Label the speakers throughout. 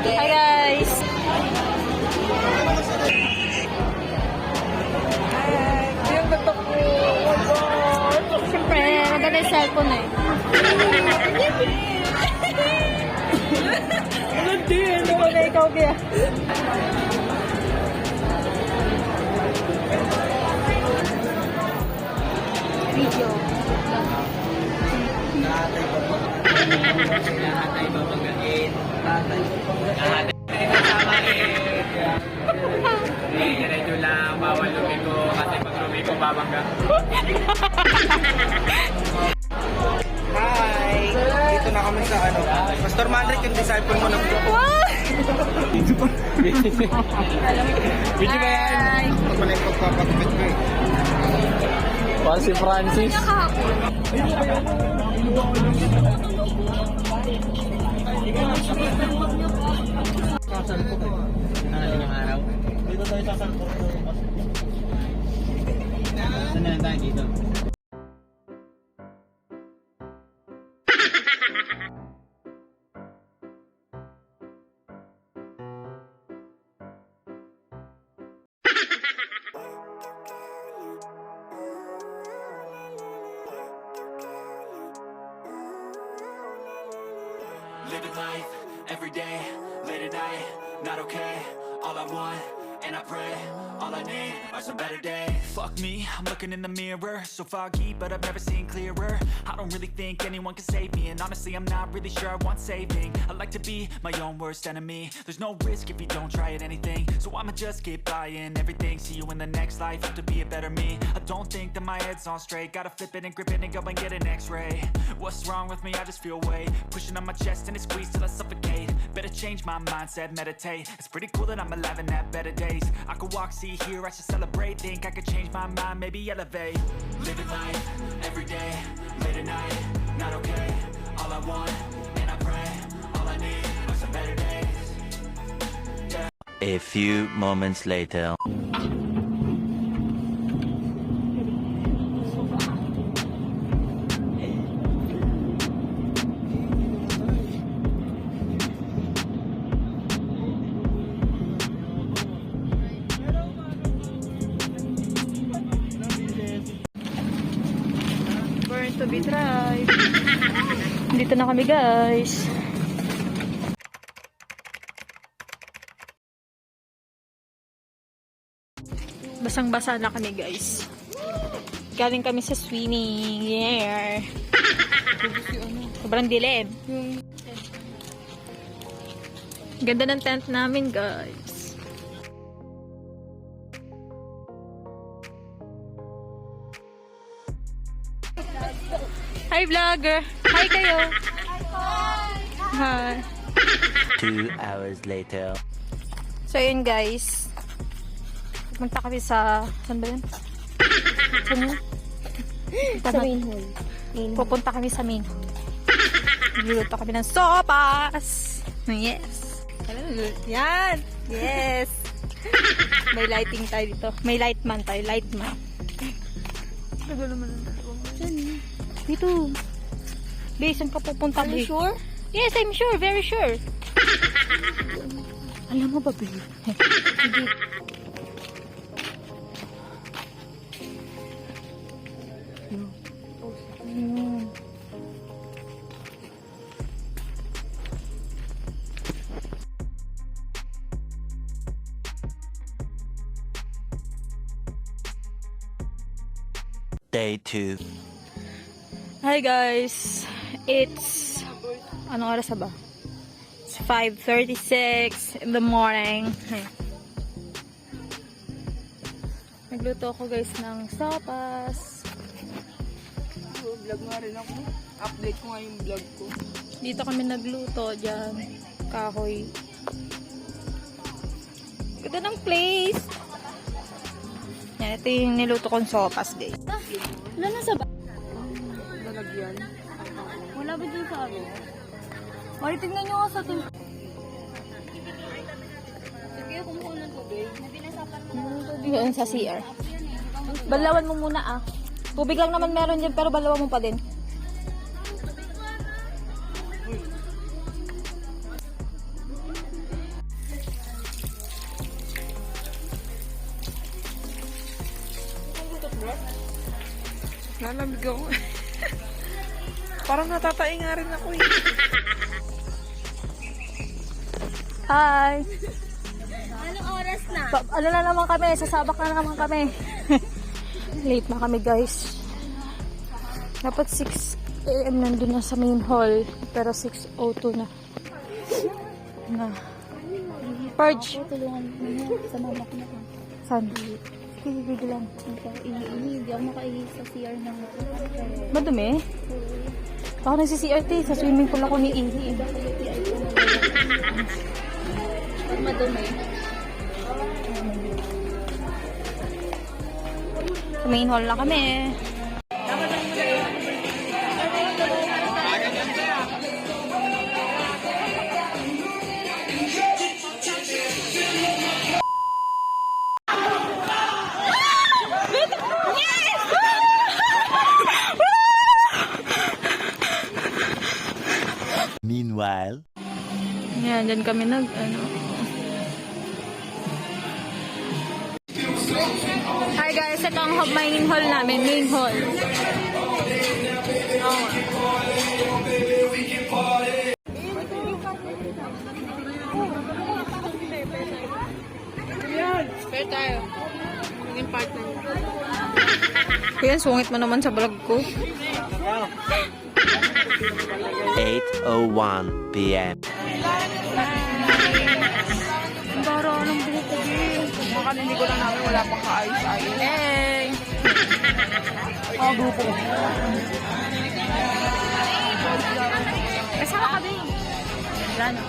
Speaker 1: Hi guys! Yung tutok ko. Siyempre, maganda yung cellphone eh. Hindi, hindi ko na ikaw kaya. Video.
Speaker 2: Nahatay ba magain? Nahatay kasama diretso lang, bawal lumiko kasi pag lumiko babangga. Hi! Dito na kami sa ano. Pastor Manric, yung disciple mo na po. Video ba yan? Ito pala yung pagpapagpit ko eh. Si Francis. Sasalpok eh. Nangaling yung araw. Dito tayo sasalpok. Saan na lang tayo dito?
Speaker 3: Living life, every day, late at night, not okay. All I want, and I pray, all I need are some better days. Fuck me, I'm looking in the mirror, so foggy, but I've never seen clearer. I don't really think anyone can save me, and honestly I'm not really sure I want saving. I like to be my own worst enemy. There's no risk if you don't try at anything, so I'ma just keep buying everything. See you in the next life, have to be a better me. I don't think that my head's on straight, gotta flip it and grip it and go and get an x-ray. What's wrong with me? I just feel weight pushing on my chest and it squeezes till I suffocate. Better change my mindset, meditate. It's pretty cool that I'm alive and have better days. I could walk, see, hear, I should celebrate. Think I could change my mind, maybe elevate. Living life, every day, late at night, not okay. All I want, and I pray, all I need are some better days. Yeah.
Speaker 4: A few moments later.
Speaker 1: Born to be tried. Dito na kami guys. Basang-basa na kami guys. Galing kami sa swimming. Yeah. Sobrang dilim. Ganda ng tent namin guys. Hi vlogger. Hi kayo. Hi.
Speaker 4: 2 hours later.
Speaker 1: So yun guys. Pupunta kami sa... Saan ba yun? Saan yun?
Speaker 5: Sa main hall.
Speaker 1: Pupunta kami sa main hall. Nagluluto kami ng sopas! Yes! Yan! Yes! May lighting tayo dito. May lightman tayo. Lightman. Tagal naman ang dalawang. Saan? Dito. Babe, saan ka pupunta?
Speaker 5: Are you sure?
Speaker 1: Yes, I'm sure. Very sure. Alam mo ba, babe? Hindi.
Speaker 4: Day 2.
Speaker 1: Hi guys. It's... Anong oras na ba? It's 5:36 in the morning. Nagluto ako guys ng sopas.
Speaker 5: Vlog nga rin ako. Update ko nga yung vlog ko.
Speaker 1: Dito kami nagluto dyan. Kahoy. Ganda ng place. Yan, ito yung niluto kong sopas guys.
Speaker 5: Wala na sa ba? Lalagyan. Wala ba dun sa ano? Mari, tignan nyo nga sa atin. Sige, kumuha ng tubig.
Speaker 1: Yun sa CR. Balawan mo muna ah. Tubig lang naman meron dyan pero balawan mo pa din. Lalamig ako. Parang natatai nga rin ako eh. Hi!
Speaker 5: Anong oras na?
Speaker 1: Ano na naman kami? Sasabak na naman kami. Late na kami guys. Dapat 6 AM nandun na sa main hall. Pero 6:02 na. Purge!
Speaker 5: Tulungan mo niya sa mama ko na.
Speaker 1: Saan? Sige, bigyan lang.
Speaker 5: Hindi ako makaihi sa CR ng
Speaker 1: Madumi? Ako nagsi-CRT. Sa swimming pool ako ni Ihi.
Speaker 5: pag madumi.
Speaker 1: Sa main hall na kami.
Speaker 4: Meanwhile,
Speaker 1: Yan, dyan kami Hi guys, ito ang main hall namin, main hall. Spare tayo. Maging partner. Kuya, sungit mo naman sa vlog ko.
Speaker 4: 8:01 p.m.
Speaker 1: Baro, anong bilit ko din? Baka hindi ko lang namin wala pang kaayos-ayos. Hey! Grupo. Kasama kami. Wala na.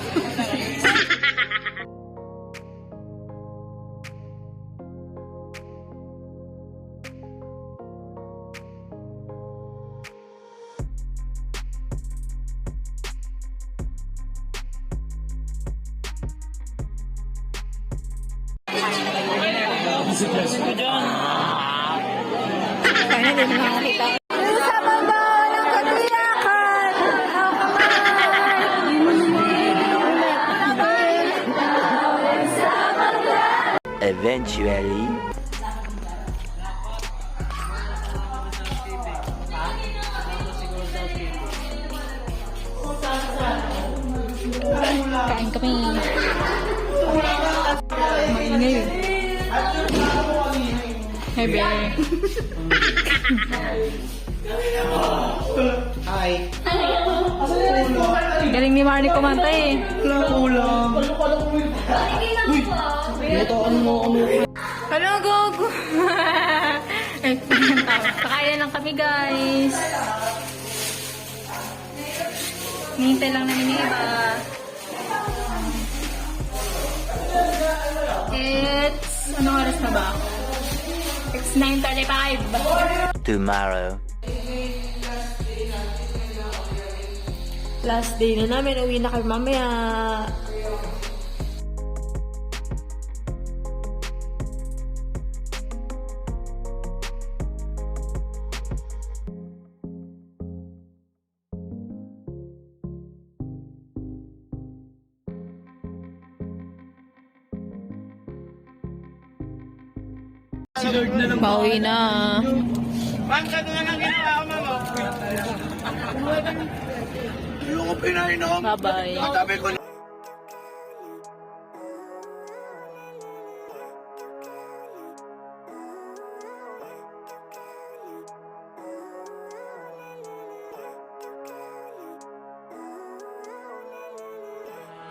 Speaker 1: Kaya hindi mo nakakita. Sa baba ng katiyakan!
Speaker 4: Eventually,
Speaker 1: Kain kami. Maingay. Hey, babe.
Speaker 2: Hi.
Speaker 1: Galing ni Marnie kumanta eh.
Speaker 2: Kulang.
Speaker 1: Ano, gogo? Kakain lang kami, guys. Hintay lang namin yung iba. Anong oras na ba? It's 9:35.
Speaker 4: tomorrow.
Speaker 1: Last day na namin. Uwi na kami mamaya.
Speaker 2: Si Lord na lang.
Speaker 1: Pauwi na.
Speaker 2: Bangka ko na lang ginawa ko, mama. Hindi ko pinainom.
Speaker 1: Bye-bye.
Speaker 2: Sabi ko na.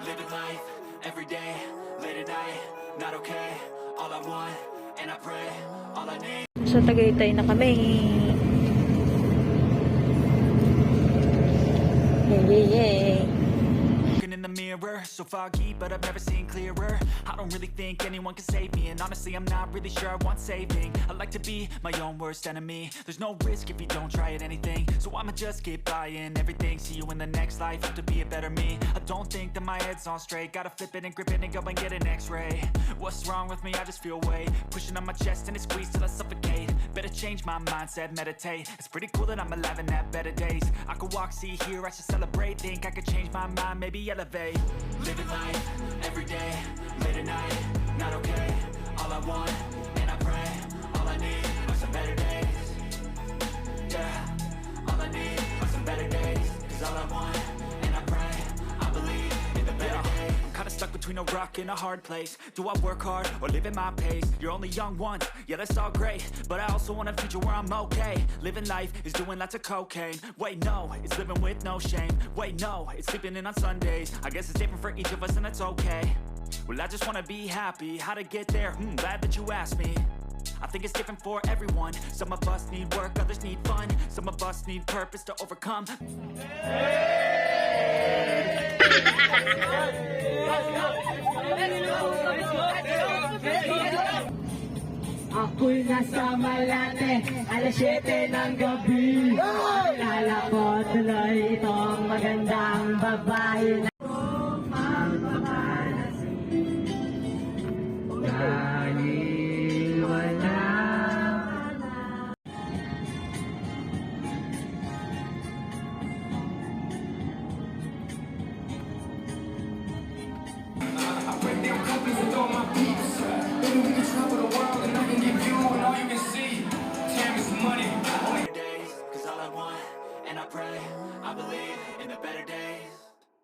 Speaker 3: Living life, every day, late at night, not okay. All I want, and I pray, all I need.
Speaker 1: Sa Tagaytay na kami. Yay.
Speaker 3: Looking in the mirror, so foggy, but I've never seen clearer. I don't really think anyone can save me, and honestly I'm not really sure I want saving. I like to be my own worst enemy. There's no risk if you don't try at anything, so I'ma just keep buying everything. See you in the next life, have to be a better me. I don't think that my head's on straight, gotta flip it and grip it and go and get an x-ray. What's wrong with me? I just feel weight pushing on my chest and it squeezes till I suffocate. Better change my mindset, meditate. It's pretty cool that I'm alive and have better days. I could walk, see, hear, I should celebrate. Think I could change my mind, maybe elevate. Living life, every day, late at night, not okay. All I want, and I pray, all I need are some better days. between a rock and a hard place. Do I work hard or live at my pace? You're only young once, yeah, that's all great, but I also want a future where I'm okay. Living life is doing lots of cocaine. Wait, no, it's living with no shame. Wait, no, it's sleeping in on Sundays. I guess it's different for each of us and that's okay. Well, I just wanna be happy. How to get there? Glad that you asked me. I think it's different for everyone. Some of us need work, others need fun. Some of us need purpose to overcome.
Speaker 6: Ako'y nasa Malate, alas 7 ng gabi. Alala ko tuloy itong magandang babae na dahil wala.
Speaker 3: Days, 'cause all I want, and I pray, I believe in the better days.